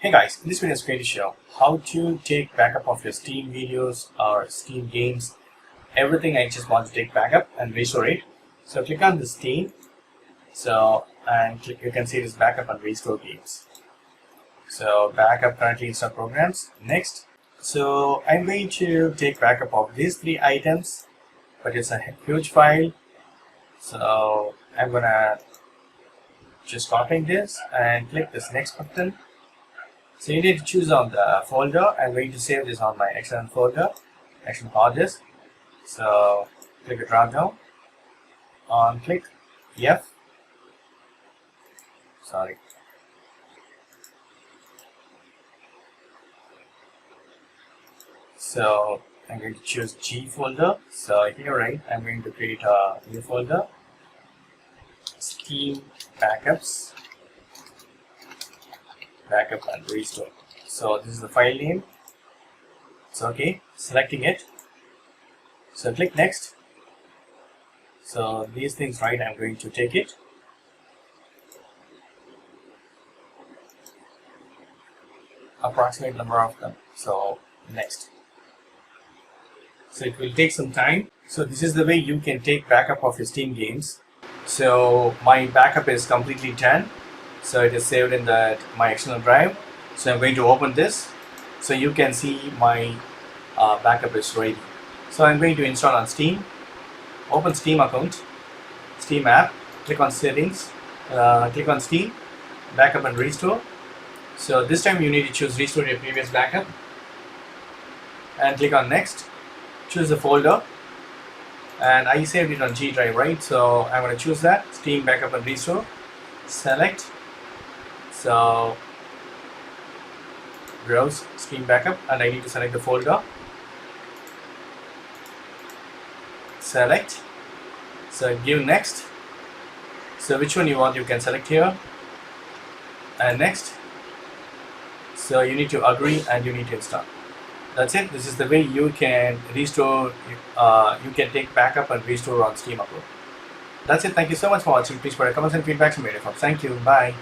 Hey guys, in this video is going to show how to take backup of your Steam videos or Steam games. Everything I just want to take backup and restore it. So click on the Steam. You can see this backup and restore games. So backup currently installed programs. Next. So I'm going to take backup of these three items, but it's a huge file. So I'm gonna just copy this and click this next button. So you need to choose on the folder. I'm going to save this on my external folder, external hard disk. So click the drop down on click F. So I'm going to choose G folder. So here, right, I'm going to create a new folder, Steam backups. Backup and restore. So this is the file name. It's okay. Selecting it. So click next. So these things, right, I'm going to take it. Approximate number of them. So next. So it will take some time. So this is the way you can take backup of your Steam games. So my backup is completely done. So it is saved in my external drive. So I'm going to open this so you can see my backup is ready. So I'm going to install on Steam. Open Steam account, Steam app, click on settings, click on Steam, backup and restore. So this time you need to choose restore your previous backup and click on next. Choose the folder, and I saved it on G drive, right? So I'm going to choose that, Steam backup and restore. Select. So browse Steam backup, and I need to select the folder. Select. So give next. So which one you want, you can select here. And next. So you need to agree and you need to install. That's it. This is the way you can restore. You can take backup and restore on Steam account. That's it. Thank you so much for watching. Please put a comments and feedback and video. Thank you. Bye.